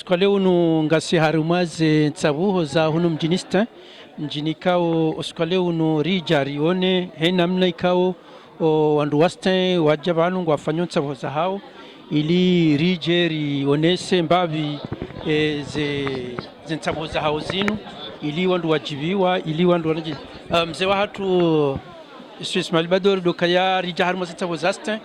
Uskale unu ngasi harumaze nsabuho za hunu mjinista mjini kao uskale unu rija rione he namna ikao wandu waste wajabanu wafanyo nsabuho za hao ili rije rionese mbavi ze nsabuho za hao zinu ili wandu wajibiwa ili wandu wanaji mzee wa hatu Ismail Bador dokaya rija harumaze nsabuho zaste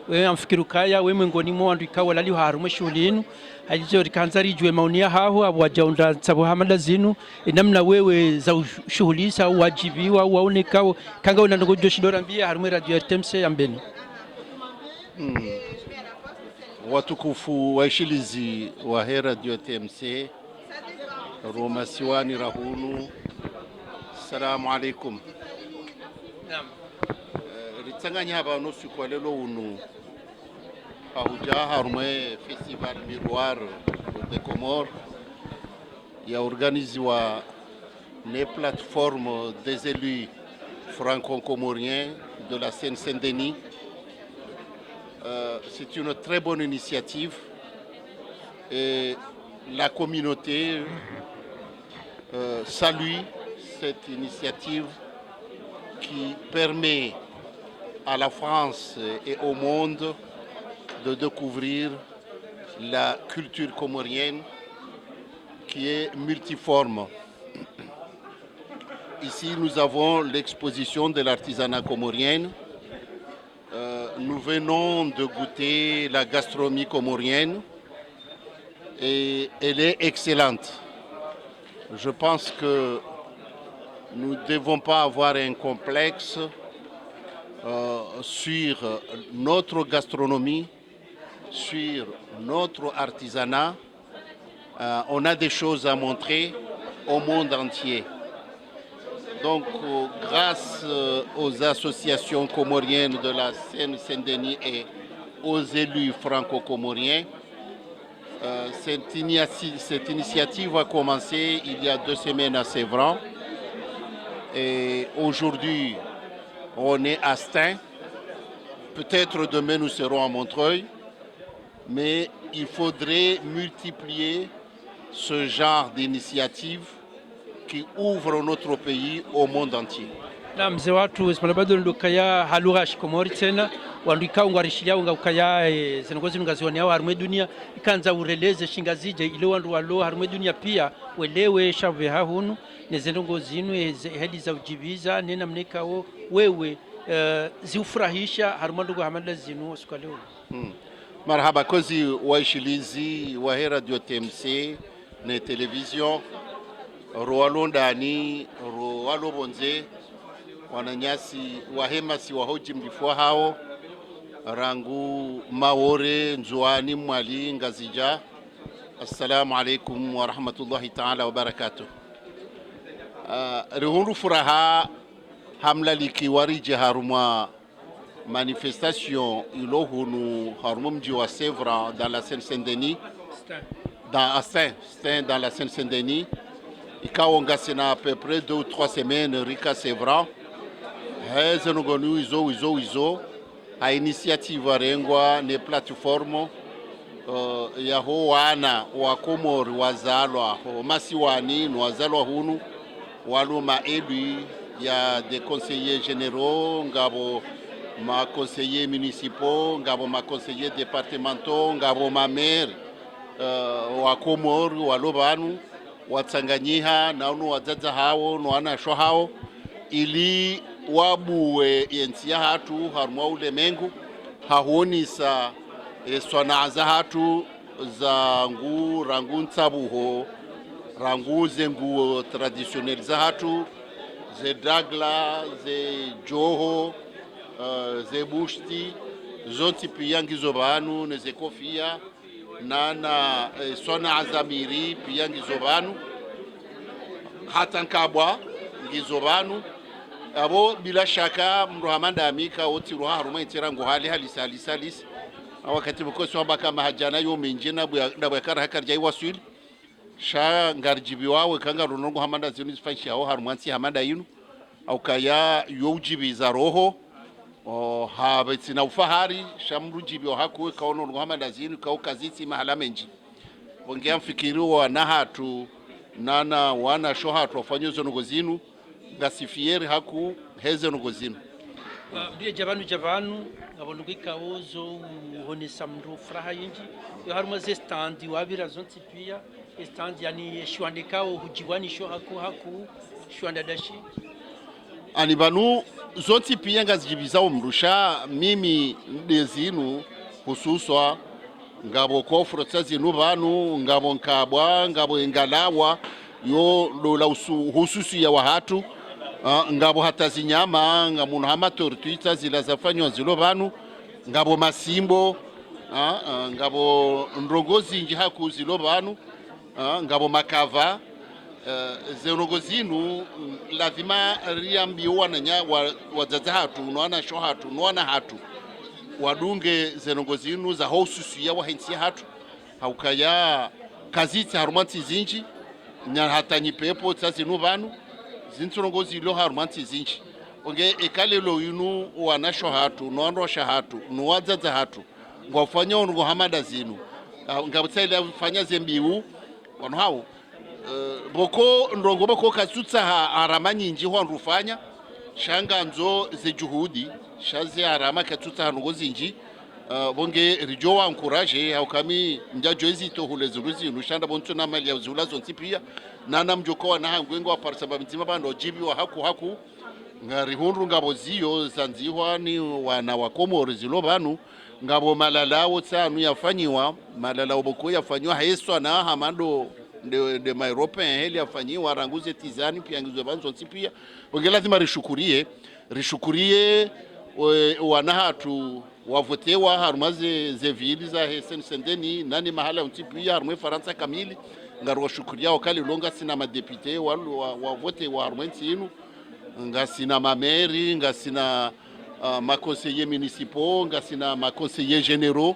we amfikiru kaya we mwengoni mwa wandu ikawa lali harume shughuli yenu halizo rikanza rijwe maunia haho abo wajaunda nsabo hamala zinu namna wewe za shughuli sa wajibiwa waonekao kanga unango joshidora mbia harume radio RTMC ambeni. Watukufu waishilizi wa radio RTMC Roma Siwani Rahunu, assalamu alaikum. Naam. Ritsanganya haba nusu kwa lelo unu Ahuja harume Festival Miroir de Comores ya organiziwa les plateformes des élus franco-comoriens de la Seine-Saint-Denis. C'est une très bonne initiative et la communauté salue cette initiative qui permet à la France et au monde de découvrir la culture comorienne qui est multiforme. Ici, nous avons l'exposition de l'artisanat comorien. Nous venons de goûter la gastronomie comorienne et elle est excellente. Je pense que nous ne devons pas avoir un complexe sur notre gastronomie, sur notre artisanat. On a des choses à montrer au monde entier. Donc, grâce aux associations comoriennes de la Seine-Saint-Denis et aux élus franco-comoriens, cette initiative a commencé il y a 2 semaines à Sévran. Et aujourd'hui, on est à Stein. Peut-être demain, nous serons à Montreuil. Mais il faudrait multiplier ce genre d'initiative qui ouvre notre pays au monde entier. Na mzee watu Ismail Bador ndokaya halugha shikomori tena wandika ungarishilia ungakaya zengozi ngazioni yao harume dunia ikanza ureleze shingazije ile wandu walo harume dunia pia welewe shave hahunu nezendongo zinu hedi za ujibiza nena mnekao wewe ziufurahisha harumandugo hamanda zinu usikaleo. Marhaba kozi waishilizi wa radio RTMC na television Roalo ndani Roalo bonze wananyasi wahemasi wahoji mlifua hao rangu maore nzuani mwali ngazija. Assalamu alaikum wa rahmatullahi ta'ala wa barakatuh. Rihundu furaha hamla likiwarije haruma manifestation ilohunu haruma mji wa Sévran dans la Seine-Saint-Denis, dans la Seine-Saint-Denis. Ikaonga sena à peu près 2 ou 3 semaines rika Sévran. Hezenugonu izo a initiative rengwa ne plateforme ya ho wana wa Komori wazalwa ho masiwani wazalwa hunu waluma élu ya des conseillers généraux ngabo ma conseillers municipaux ngabo ma conseillers départementaux ngabo ma maire wa Komori walobanu watsanganyiha na unu wazaza hao no ana sho hao ili wabuwe yensia hatu harumwa ulemengu hahonisa swanaaza hatu za ngu rangu nsabuho rangu zengu traditionnel za hatu ze dragla ze joho ze bushti zonti pia ngizo banu neze kofia na swanaaza miri pia ngizo banu hata nkabwa ngizo banu abo bila shaka mruhamanda amika oti ruha haruma intira ngo hali halisa wakati bukosi wabaka mahajana yo minjina ndabakara hakarja iwasul sha ngarjibi wawe kanga runongo hamanda zinu fanshi aho harumansi hamanda yinu au kaya yojibi za roho habetsina ufahari shamrujibi hakuwe kaono ngo hamanda zinu kau kazitsi mahala menji wongea mfikiriwa na hatu nana wana sho hatu wafanyo zongo zinu ngasifieri haku heze zongo zinu ndiye javanu ngabonugika ozo honesa mndu furaha yinji yo haruma ze stand wabira zonti pia stand yani shwandikao hujiwani sho haku shwanda dashi ani banu zonti pia ngazijibizao mrusha mimi ndezinu hususwa ngabo kofro tsazinu banu ngabo nkabwa ngabo ingalawa yo lola hususu ya wahatu ngabo hata zinyama ngamuntu hama tortuita zilazafanywa zilo banu ngabo masimbo ngabo ndrongozi nji haku zilo banu ngabo makava zenu lazima riambiwa nanya wazaza hatu unaona sho hatu unaona hatu wadunge zenongozinu za hosusu ya wahensi hatu haukaya kaziti harumanti zinji nya hata nyipepo tsazinu banu zinturongozi lo harumanti zinji onge ekalelo yinu wanasho hatu noandosha hatu nuwazaza hatu ngwafanya ngo hamada zinu ngabutsaila fanya zembiu wanu hao boko ndongo boko kasutsa harama nyinji ho ndufanya shanga nzo ze juhudi shazi harama kasutsa hango zinji bonge rijo wa encourage au kami njajo ezito hulezuruzi nushanda bonto na mali ya zula zonti pia nana mjoko na hangwengo wa parsaba mtima bando jibi wa haku ngari hunru ngabo ziyo zanzihwa ni wana wa Komoro zilo banu ngabo malalao tsanu yafanyiwa malalao boko yafanyiwa haeswa na hamando de European heli yafanyiwa ranguze tizani pia ngizwe banzo pia bonge lazima rishukurie wanahatu wavotewa harumaze zevili za hesen sendeni nani mahala pia harumwe Faransa kamili ngaro shukuria wakali longa sina madepite wavote wa harumwensi yinu ngasina mameri ngasina maconseillers municipaux ngasina maconseillers généraux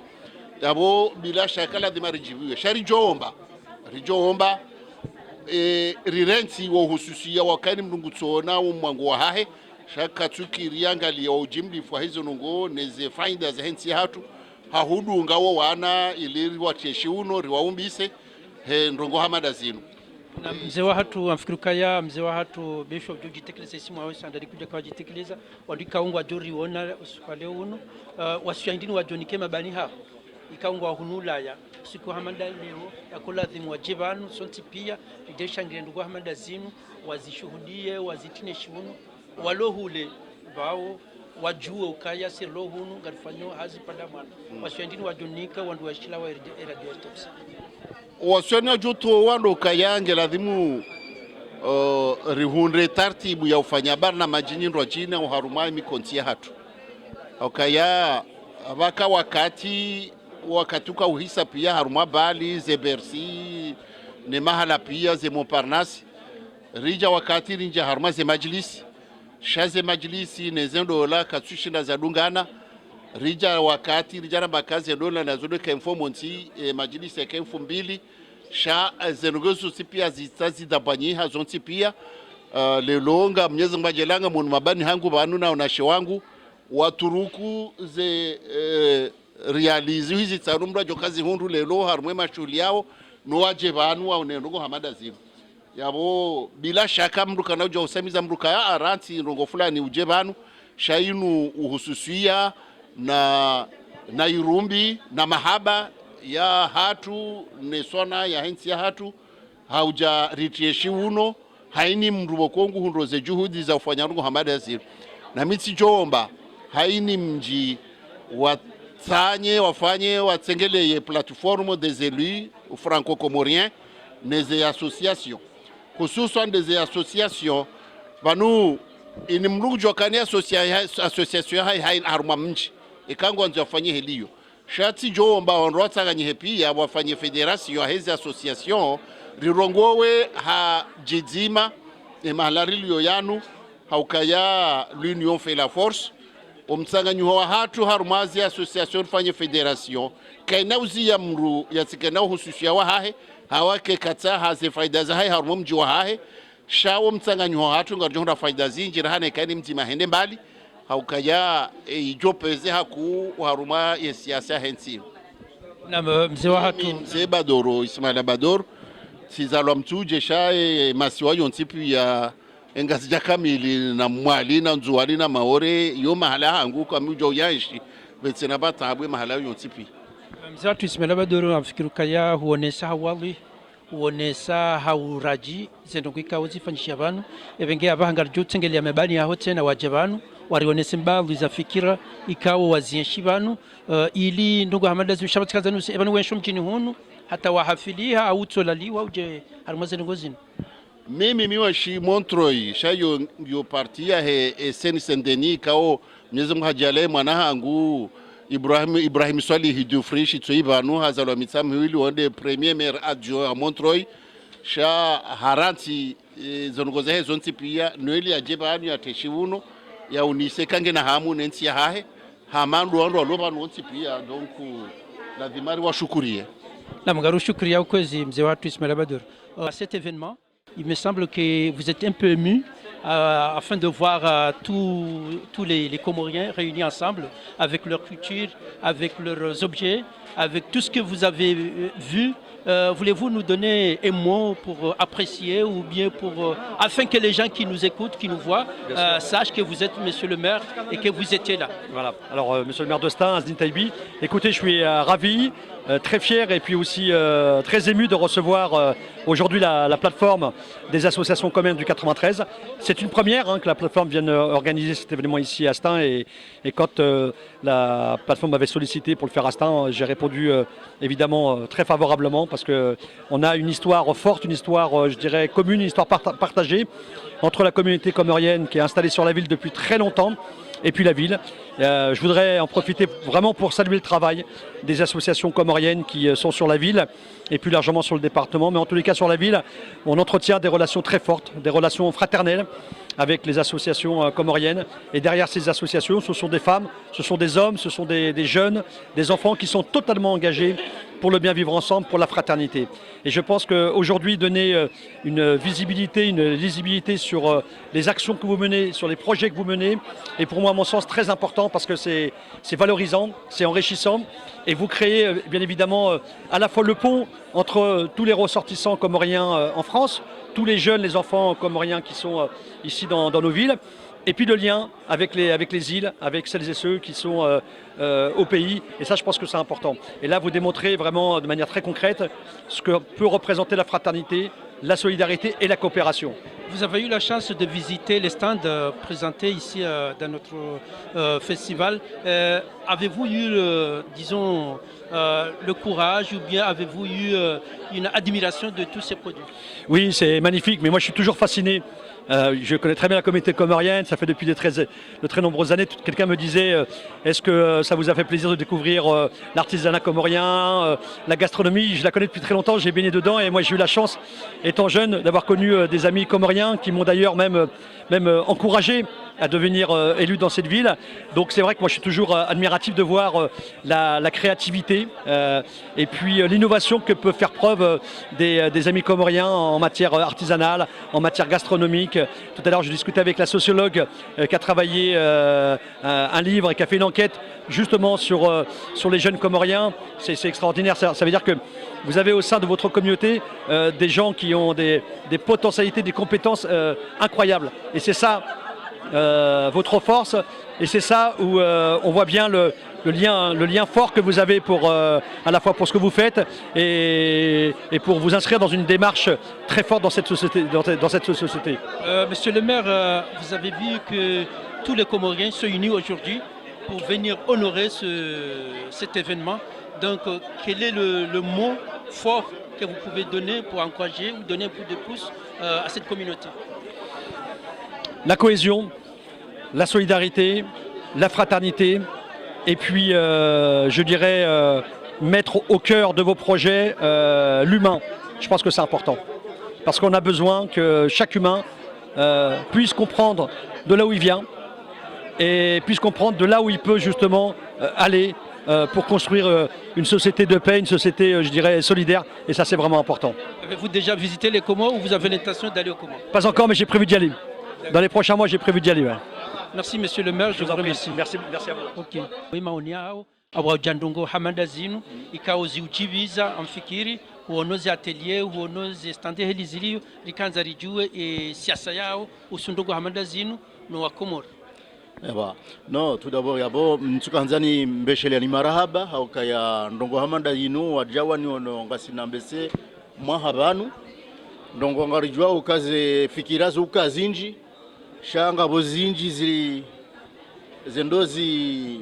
dabo bila shaka lazima rijibiwe rijoomba rirensi wo hususia wakani mndungutsona umwango wa hahe shaka tukiria ngali ya ujimli fwa hizo nungo neze faida za hensi hatu hahudu ngawo wana iliri wateshi uno riwaumbise ndongo hamada zinu na mzee wa hatu amfikirukaya mzee wa hatu besho jitekeleza simu awe sandari kuja kwa jitekeleza wandika ungwa jori wona usukale uno wasiyandini wajonike mabani ha ikaungwa hunulaya siku hamada leo yakoladhimu wajibanu sonti pia idesha ngirendugo hamada zinu wazishuhudie wazitine shiuno walohule bao wajue ukaya silohunu ngarifanyo hazi padamana wasiyandini wajonika wandu washila wa radio steps wasiyani juto wando kayange lazima rihunre tartibu ya ufanya barna majini ndo jina uharumai mikontia hatu ukaya waka wakatuka uhisa pia haruma bali ze Bercy ne mahala pia ze Montparnasse rija wakati rinja haruma ze majlisi shaze majlisi nezendo la katsushinda za dungana rija wakati rija na bakazi dola na zodo kemfo monti majlisi kemfo mbili sha zenogosu sipia zitazi dabanyiha zonti pia lelonga mnyezi mbajelanga munu mabani hangu banu na onashe wangu waturuku ze realize hizi tsarumba jokazi hundu lelo harumwe mashuli yao no waje banu wa nendongo hamada zivu yabo bila shaka mndu kana uja usamiza mndu kaya aranti ndongo fulani uje banu shainu uhususia na irumbi na mahaba ya hatu nesona ya hensi ya hatu hauja ritieshi uno haini mndu bokongu hundoze juhudi za ufanya ndongo hamada zivu na mitsi jomba haini mji wafanye watsengeleye plateforme des élus franco-comoriens des associations hususan des associations banu ini mrujo kani association hai arma mji ikango nzo afanye heliyo shati jomba onrota ganye pia wafanye federation hizi association rirongowe ha jidima emalarilo yanu haukaya l'union fait la force omtsanganyo wa hatu harumazi association fanye federation kaina uzia mru yatikana hususia wa hahe hawake kata haze faida za hai harumo mji wa hahe shawo mtsanganyo wa hatu ngarjonda faida zinji rahane kaini mti mahende mbali haukaya ijopeze haku haruma ya siasa hensi Na mzee wa hatu mzee Badoro Ismaila Badoro sizalwa mtuje shae masiwa yonsi pia engazija kamili na mwali na nzuwali na maore yo mahala hangu kwa mjo yanshi vetsena batabwe mahala yonsi pia mzee watu Ismaila Badoro amfikiru kaya huonesa hawali huonesa hauraji zendongika uzifanyisha abantu evenge abahanga jutengeli amebani aho tena waje abantu warionese mbavu za fikira ikawo wazienshi banu ili ndugu hamada zishabatsikaza nusi ebanu wensho mjini hunu hata wahafiliha au tsolaliwa uje harmaze ngozini mimi miwashi Montreuil shayo yo partia he Saint Saint-Denis kao Mwenyezi Mungu hajale mwana hangu Ibrahim Swalih Dufrishi tsoibanu hazalwa mitsamu hili wonde premier maire adjoint à Montreuil sha haranti zongoza he zonti pia noeli ajebanu ya teshibuno ya unise kange na hamu nensi ya hahe hamandu wando aloba nonsi pia donc la dimari wa shukurie na mgaru shukria ukwezi mzee watu Ismaila Badoro à cet événement il me semble que vous êtes un peu ému afin de voir tous les Comoriens réunis ensemble avec leur culture, avec leurs objets, avec tout ce que vous avez vu. Voulez-vous nous donner un mot pour apprécier ou bien pour afin que les gens qui nous écoutent, qui nous voient, sachent que vous êtes monsieur le maire et que vous étiez là. Voilà. Alors monsieur le maire de Stains, Azdine Taibi, écoutez, je suis ravi, très fier et puis aussi très ému de recevoir aujourd'hui la plateforme des associations communes du 93. C'est une première que la plateforme vienne organiser cet événement ici à Stains et quand la plateforme m'avait sollicité pour le faire à Stains, j'ai répondu évidemment très favorablement parce qu'on a une histoire forte, une histoire je dirais commune, une histoire partagée entre la communauté comorienne qui est installée sur la ville depuis très longtemps et puis la ville. Je voudrais en profiter vraiment pour saluer le travail des associations comoriennes qui sont sur la ville et plus largement sur le département. Mais en tous les cas sur la ville, on entretient des relations très fortes, des relations fraternelles avec les associations comoriennes. Et derrière ces associations, ce sont des femmes, ce sont des hommes, ce sont des jeunes, des enfants qui sont totalement engagés pour le bien vivre ensemble, pour la fraternité. Et je pense qu'aujourd'hui, donner une visibilité, une lisibilité sur les actions que vous menez, sur les projets que vous menez, est pour moi, à mon sens, très important parce que c'est valorisant, c'est enrichissant. Et vous créez bien évidemment à la fois le pont entre tous les ressortissants comoriens en France, tous les jeunes, les enfants comoriens qui sont ici dans nos villes, et puis le lien avec les îles, avec celles et ceux qui sont au pays. Et ça, je pense que c'est important. Et là, vous démontrez vraiment de manière très concrète ce que peut représenter la fraternité, la solidarité et la coopération. Vous avez eu la chance de visiter les stands présentés ici dans notre festival. Avez-vous eu, disons, le courage ou bien avez-vous eu une admiration de tous ces produits? Oui, c'est magnifique, mais moi je suis toujours fasciné. Je connais très bien la communauté comorienne, ça fait depuis de très nombreuses années. Quelqu'un me disait, est-ce que ça vous a fait plaisir de découvrir l'artisanat comorien, la gastronomie? Je la connais depuis très longtemps, j'ai baigné dedans et moi j'ai eu la chance, étant jeune, d'avoir connu des amis comoriens qui m'ont d'ailleurs même encouragé à devenir élu dans cette ville. Donc c'est vrai que moi je suis toujours admiratif de voir la créativité et puis l'innovation que peuvent faire preuve des amis comoriens en matière artisanale, en matière gastronomique. Tout à l'heure je discutais avec la sociologue qui a travaillé un livre et qui a fait une enquête justement sur les jeunes comoriens. C'est extraordinaire, ça veut dire que vous avez au sein de votre communauté des gens qui ont des potentialités, des compétences incroyables. Et c'est ça votre force, et c'est ça où on voit bien le lien fort que vous avez à la fois pour ce que vous faites et pour vous inscrire dans une démarche très forte dans cette société. Monsieur le maire, vous avez vu que tous les Comoriens se unis aujourd'hui pour venir honorer cet événement. Donc, quel est le mot fort que vous pouvez donner pour encourager ou donner un coup de pouce à cette communauté? La cohésion, la solidarité, la fraternité, et puis je dirais mettre au cœur de vos projets l'humain. Je pense que c'est important. Parce qu'on a besoin que chaque humain puisse comprendre de là où il vient et puisse comprendre de là où il peut justement aller pour construire une société de paix, une société, je dirais, solidaire. Et ça, c'est vraiment important. Avez-vous déjà visité les Comores ou vous avez l'intention d'aller aux Comores? Pas encore, mais j'ai prévu d'y aller. Dans les prochains mois, j'ai prévu d'y aller. Ouais. Merci, monsieur le maire. Je vous remercie. Merci à vous. Ok. abo jandungo hamanda zinu ikawo ziuchibiza amfikiri huonoze atelier huonoze stande heli zilio rikanza rijue siasa yao usundogo hamanda zinu no wakomoro. No, tout d'abord yabo mtukanzani mbeshele ni marahaba haukaya ndongo hamanda yinu wajawa ni ono ngasina mbese mwahabanu ndongo ngarijwa ukaze fikirazo ukazinji shanga bozinji zili zendozi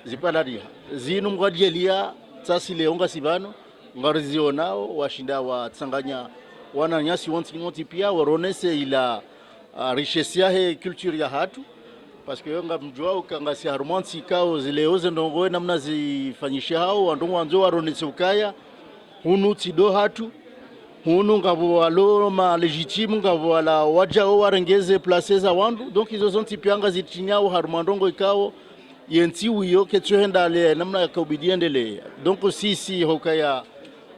zipalalia zinu mwadielia tsasi leonga sibano ngarizionao washinda wa tsanganya wana nyasi wonti pia waronese ila richesse yahe culture ya hatu parce que nga mjua ukangasi harmonsi kao zileoze ndongo namna zifanyisha hao wandongo wanzo waronese ukaya hunu tido hatu hunu ngabo walo ma legitime ngabo wala wajao warengeze places za wandu donc izo zonti pianga zitinyao harmandongo ikao yenti wiyo ketwenda le namna ya kubidiendele donc sisi hokaya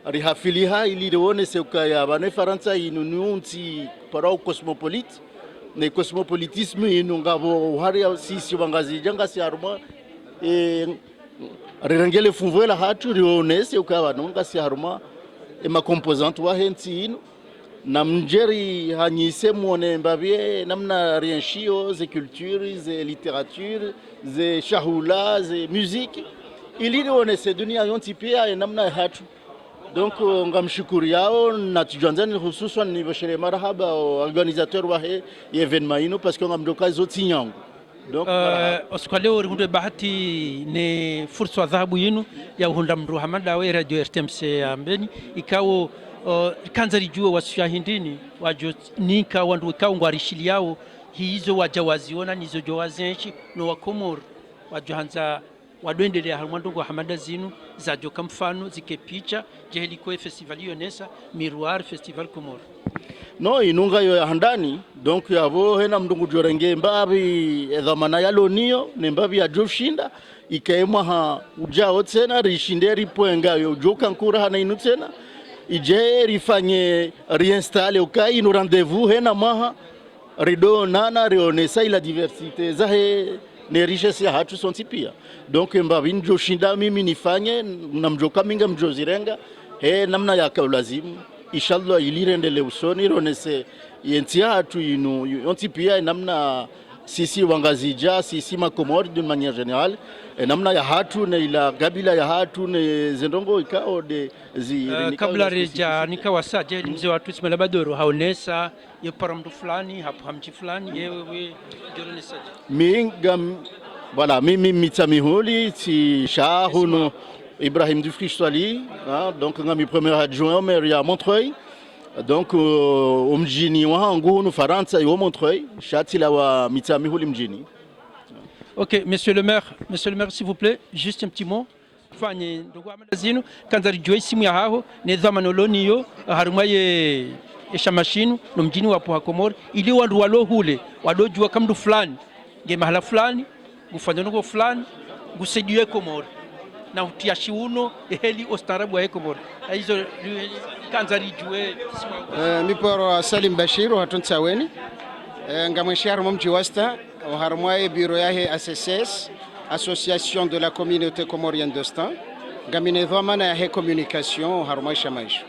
rihafiliha ili deone se ukaya bane faransa inununti para cosmopolite ne cosmopolitisme inungabo hari sisi bangazi janga si harma rirengele funvela hatu rionese ukaba nunga si harma ma composante wa henti ino na mjeri hanyise muone mbabie namna rienshio ze culture ze literature ze shahula ze musique ili rionese dunia yonti pia namna hatu donc ngamshukuru yao na tujanzani hususan ni bashire marhaba organisateur wa he evenement ino parce que ngamdoka zoti nyangu donc oskwaleo runde bahati ne fursa dhahabu yinu ya hunda mru hamada wa radio RTMC ambeni ikawo kanzari juo washyahindini wajo nika wandu ikawo ngwarishili yao hizo wajawaziona nizo jowazenshi no wakomoro wajo hanza wadoendelea halmandongo hamada zinu za joka mfano zike picha jeheliko festival yonesa miroir festival komoro no inunga yo handani donc yavo hena mndungu jorenge mbabi dhamana yalo niyo ne mbabi ya joshinda ikaemwa ha ujao tena rishinderi poenga yo joka nkura hana inu tena ije rifanye réinstaller ukai ino rendez-vous hena maha rido nana rionesa ila diversité zahe ne richesse ya hatu sonti pia donc mbabi njoshinda mimi nifanye na mjoka minga mjozirenga namna ya kaulazimu inshallah ilirendele usoni ronese yentia hatu inu yonti pia namna sisi wangazija sisi makomori d'une manière générale namna ya hatu na ila gabila ya hatu ne zendongo ikao de kabla reja nikawasaje mzee watu Ismail Badoro haonesa ye paramdu fulani hapo hamchi fulani yewe joronesaje mingam voilà mimi mitamihuli ti shahunu Ibrahim Dufriche Swali, donc ngami premier adjoint au maire ya Montreuil, donc mjini wa ngunu Faransa yo Montreuil, shatila wa mitamihuli mjini. OK, monsieur le maire s'il vous plaît, juste un petit mot. Fanye ndugu amazinu kanzari joy simu ya haho ne dhamana loniyo harumaye esha mashinu no mjini wapo hakomori ili wandu walohule wadojua kamdu fulani nge mahala fulani gufanya nuko fulani gusaidiwe komori na utiashi uno heli ostarabu wa Komoro hizo kanzari jue miporo Salim Bashiru hatunta weni ngamweshar mumji wasta harmwaye biro yahe ACCS Association de la Communauté Comorienne d'Ostan ngamine dhamana yahe communication harmwaye shamaisho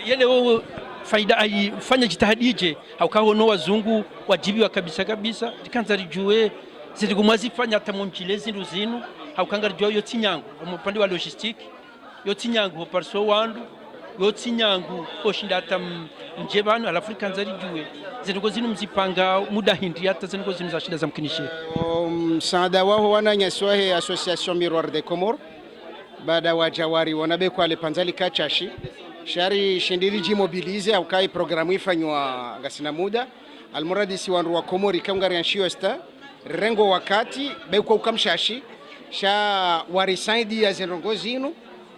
yele wao faida ai fanya jitahadije haukaho no wazungu wajibiwa kabisa kanzari jue zilikumwazi fanya tamonchilezi nduzinu haukangari jwa yoti nyangu umupande wa logistique yoti nyangu ho parso wandu yoti nyangu oshinda tam njebano alafu kanzari juwe zinoko zinu mzipanga muda hindi hata zinoko zinu za shida za mkinishi msaada wao wananyaswahe Association Miroir de Comores baada wajawari wanabe kwa le panzali kachashi shari shindili jimobilize au kai programu ifanywa gasina muda almuradi si wandu wa Komori kamgari yanshio sta rengo wakati beko ukamshashi sha warisaidi ya zenongozino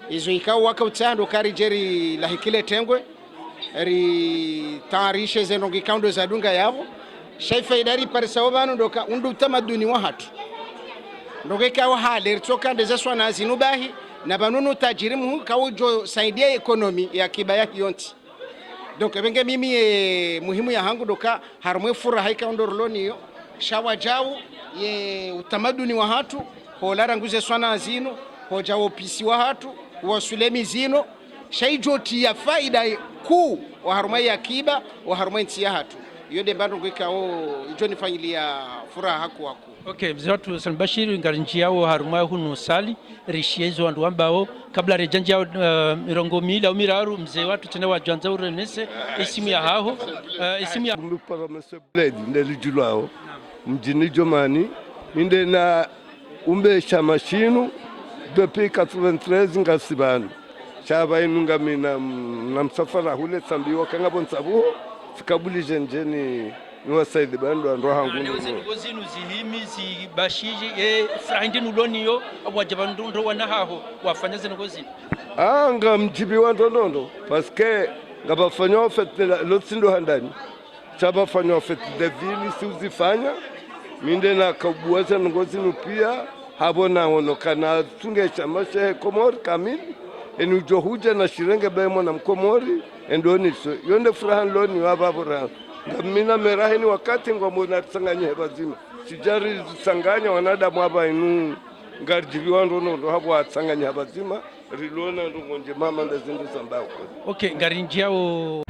izo ikao waka utando kari jeri lahikile tengwe ri tarishe zenongi kaundo za dunga yavo shaifaidari parisawabano ndoka undu utamaduni wa hatu ndoka ikawa hale ritoka ndezeswa na zinubahi na banunu tajiri muhu kawo saidia ekonomi ya kibaya yonti donc benge mimi muhimu ya hangu ndoka harumwe furaha ikaundo roloni yo shawa jawu ye utamaduni wa hatu holara nguze swana zino hoja opisi wa hatu wasulemi zino shaijoti ya faida kuu wa haruma ya akiba wa haruma nchi ya hatu iyo de bando ngweka ijo nifanyilia furaha kwako. Okay, mzee watu Salim Bashir ngarinji yao haruma hunu sali rishiezo wandu ambao kabla rejanji yao mirongo mili au miraru mzee watu tena wajanza urenese isimu ya haho isimu ya mbupara mesebledi ndelijulao mjini Jomani minde na umbesha mashinu depuis 93 ngasibani shaba inunga mina na msafara hule sambiwa kanga bonsabu fikabulije njeni niwa saidi bando ando hangu ngo zinu zihimi zibashije frahindinu loniyo wajabandu wana haho wafanya zinu zinu nga mjibi wa ndondo parce que ngabafanya fete lotsindo handani chaba fanya fete de ville si uzifanya minde na kabuaza ngozi pia habona hono kana tungesha mashe komori kamili enujo huja na shirenge bemo na mkomori endoniso yonde furahan loni wababura ngamina merahini wakati ngomona tsanganye bazima sijari tsanganya wanadamu haba inu ngarjibi wandono habo atsanganya bazima rilona ndonje mama ndazindu sambao. Okay, ngarinji yao